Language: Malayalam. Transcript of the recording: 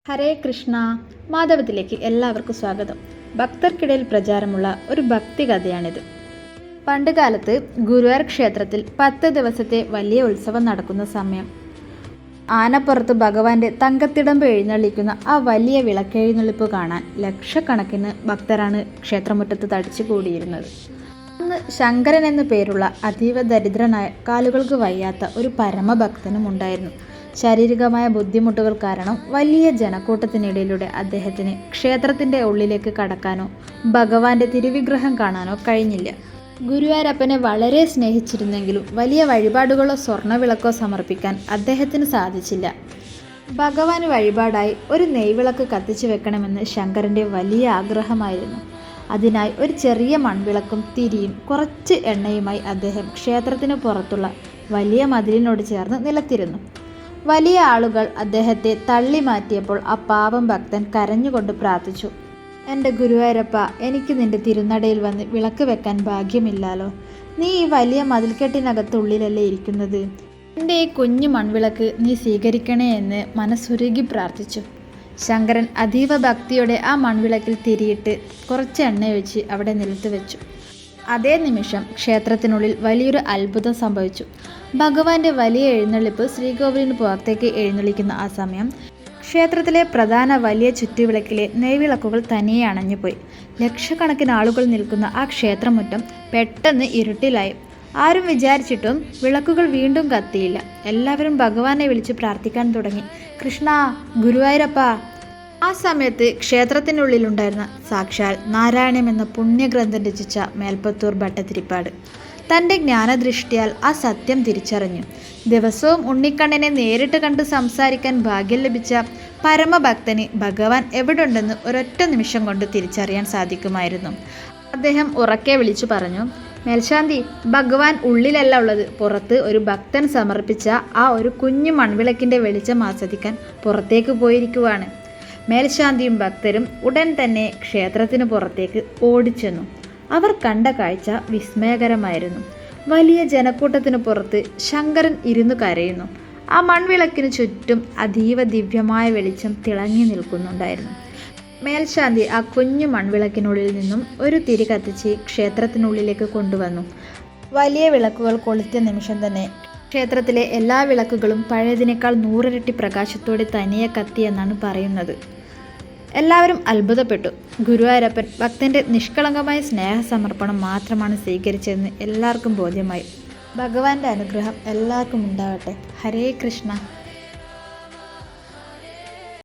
ഹരേ കൃഷ്ണ. മാധവത്തിലേക്ക് എല്ലാവർക്കും സ്വാഗതം. ഭക്തർക്കിടയിൽ പ്രചാരമുള്ള ഒരു ഭക്തി കഥയാണിത്. പണ്ടുകാലത്ത് ഗുരുവായൂർ ക്ഷേത്രത്തിൽ 10 ദിവസത്തെ വലിയ ഉത്സവം നടക്കുന്ന സമയം ആനപ്പുറത്ത് ഭഗവാന്റെ തങ്കത്തിടമ്പ് എഴുന്നള്ളിക്കുന്ന ആ വലിയ വിളക്കെഴുന്നള്ളിപ്പ് കാണാൻ ലക്ഷക്കണക്കിന് ഭക്തരാണ് ക്ഷേത്രമുറ്റത്ത് തടിച്ചു കൂടിയിരുന്നത്. അന്ന് ശങ്കരൻ എന്നു പേരുള്ള അതീവ ദരിദ്രനായ കാലുകൾക്ക് വയ്യാത്ത ഒരു പരമഭക്തനും ഉണ്ടായിരുന്നു. ശാരീരികമായ ബുദ്ധിമുട്ടുകൾ കാരണം വലിയ ജനക്കൂട്ടത്തിനിടയിലൂടെ അദ്ദേഹത്തിന് ക്ഷേത്രത്തിൻ്റെ ഉള്ളിലേക്ക് കടക്കാനോ ഭഗവാന്റെ തിരുവിഗ്രഹം കാണാനോ കഴിഞ്ഞില്ല. ഗുരുവായൂരപ്പനെ വളരെ സ്നേഹിച്ചിരുന്നെങ്കിലും വലിയ വഴിപാടുകളോ സ്വർണ്ണവിളക്കോ സമർപ്പിക്കാൻ അദ്ദേഹത്തിന് സാധിച്ചില്ല. ഭഗവാന് വഴിപാടായി ഒരു നെയ്വിളക്ക് കത്തിച്ചു വെക്കണമെന്ന് ശങ്കരൻ്റെ വലിയ ആഗ്രഹമായിരുന്നു. അതിനായി ഒരു ചെറിയ മൺവിളക്കും തിരിയും കുറച്ച് എണ്ണയുമായി അദ്ദേഹം ക്ഷേത്രത്തിന് പുറത്തുള്ള വലിയ മതിലിനോട് ചേർന്ന് നിലത്തിരുന്നു. വലിയ ആളുകൾ അദ്ദേഹത്തെ തള്ളി മാറ്റിയപ്പോൾ ആ പാവം ഭക്തൻ കരഞ്ഞുകൊണ്ട് പ്രാർത്ഥിച്ചു, എൻ്റെ ഗുരുവായൂരപ്പ, എനിക്ക് നിന്റെ തിരുനടയിൽ വന്ന് വിളക്ക് വെക്കാൻ ഭാഗ്യമില്ലാലോ. നീ ഈ വലിയ മതിൽക്കെട്ടിനകത്തുള്ളിലല്ലേ ഇരിക്കുന്നത്. എൻ്റെ ഈ കുഞ്ഞു മൺവിളക്ക് നീ സ്വീകരിക്കണേ എന്ന് മനസ്സുരുകി പ്രാർത്ഥിച്ചു. ശങ്കരൻ അതീവ ഭക്തിയോടെ ആ മൺവിളക്കിൽ തിരിയിട്ട് കുറച്ച് എണ്ണയൊഴിച്ച് അവിടെ നിലത്ത് വെച്ചു. അതേ നിമിഷം ക്ഷേത്രത്തിനുള്ളിൽ വലിയൊരു അത്ഭുതം സംഭവിച്ചു. ഭഗവാന്റെ വലിയ എഴുന്നള്ളിപ്പ് ശ്രീകോവിലിന് പുറത്തേക്ക് എഴുന്നള്ളിക്കുന്ന ആ സമയം ക്ഷേത്രത്തിലെ പ്രധാന വലിയ ചുറ്റുവിളക്കിലെ നെയ്വിളക്കുകൾ തനിയെ അണഞ്ഞുപോയി. ലക്ഷക്കണക്കിന് ആളുകൾ നിൽക്കുന്ന ആ ക്ഷേത്രമുറ്റം പെട്ടെന്ന് ഇരുട്ടിലായി. ആരും വിചാരിച്ചിട്ടും വിളക്കുകൾ വീണ്ടും കത്തിയില്ല. എല്ലാവരും ഭഗവാനെ വിളിച്ച് പ്രാർത്ഥിക്കാൻ തുടങ്ങി, കൃഷ്ണ, ഗുരുവായൂരപ്പ. ആ സമയത്ത് ക്ഷേത്രത്തിനുള്ളിലുണ്ടായിരുന്ന സാക്ഷാൽ നാരായണം എന്ന പുണ്യഗ്രന്ഥം രചിച്ച മേൽപ്പത്തൂർ ഭട്ടതിരിപ്പാട് തൻ്റെ ജ്ഞാനദൃഷ്ടിയാൽ ആ സത്യം തിരിച്ചറിഞ്ഞു. ദിവസവും ഉണ്ണിക്കണ്ണനെ നേരിട്ട് കണ്ട് സംസാരിക്കാൻ ഭാഗ്യം ലഭിച്ച പരമഭക്തന് ഭഗവാൻ എവിടുണ്ടെന്ന് ഒരൊറ്റ നിമിഷം കൊണ്ട് തിരിച്ചറിയാൻ സാധിക്കുമായിരുന്നു. അദ്ദേഹം ഉറക്കെ വിളിച്ചു പറഞ്ഞു, മേൽശാന്തി, ഭഗവാൻ ഉള്ളിലല്ല ഉള്ളത്, പുറത്ത് ഒരു ഭക്തൻ സമർപ്പിച്ച ആ ഒരു കുഞ്ഞു മൺവിളക്കിൻ്റെ വെളിച്ചം ആസ്വദിക്കാൻ പുറത്തേക്ക് പോയിരിക്കുവാണ്. മേൽശാന്തിയും ഭക്തരും ഉടൻ തന്നെ ക്ഷേത്രത്തിന് പുറത്തേക്ക് ഓടിച്ചെന്നു. അവർ കണ്ട കാഴ്ച വിസ്മയകരമായിരുന്നു. വലിയ ജനക്കൂട്ടത്തിന് പുറത്ത് ശങ്കരൻ ഇരുന്നു കരയുന്നു. ആ മൺവിളക്കിന് ചുറ്റും അതീവ ദിവ്യമായ വെളിച്ചം തിളങ്ങി നിൽക്കുന്നുണ്ടായിരുന്നു. മേൽശാന്തി ആ കുഞ്ഞു മൺവിളക്കിനുള്ളിൽ നിന്നും ഒരു തിരി കത്തിച്ച് ക്ഷേത്രത്തിനുള്ളിലേക്ക് കൊണ്ടുവന്നു. വലിയ വിളക്കുകൾ കൊളുത്തിയ നിമിഷം തന്നെ ക്ഷേത്രത്തിലെ എല്ലാ വിളക്കുകളും പഴയതിനേക്കാൾ 100 ഇരട്ടി പ്രകാശത്തോടെ തനിയെ കത്തിയെന്നാണ് പറയുന്നത്. എല്ലാവരും അത്ഭുതപ്പെട്ടു. ഗുരുവായൂരപ്പൻ ഭക്തൻ്റെ നിഷ്കളങ്കമായ സ്നേഹസമർപ്പണം മാത്രമാണ് സ്വീകരിച്ചതെന്ന് എല്ലാവർക്കും ബോധ്യമായി. ഭഗവാന്റെ അനുഗ്രഹം എല്ലാവർക്കും ഉണ്ടാവട്ടെ. ഹരേ കൃഷ്ണ.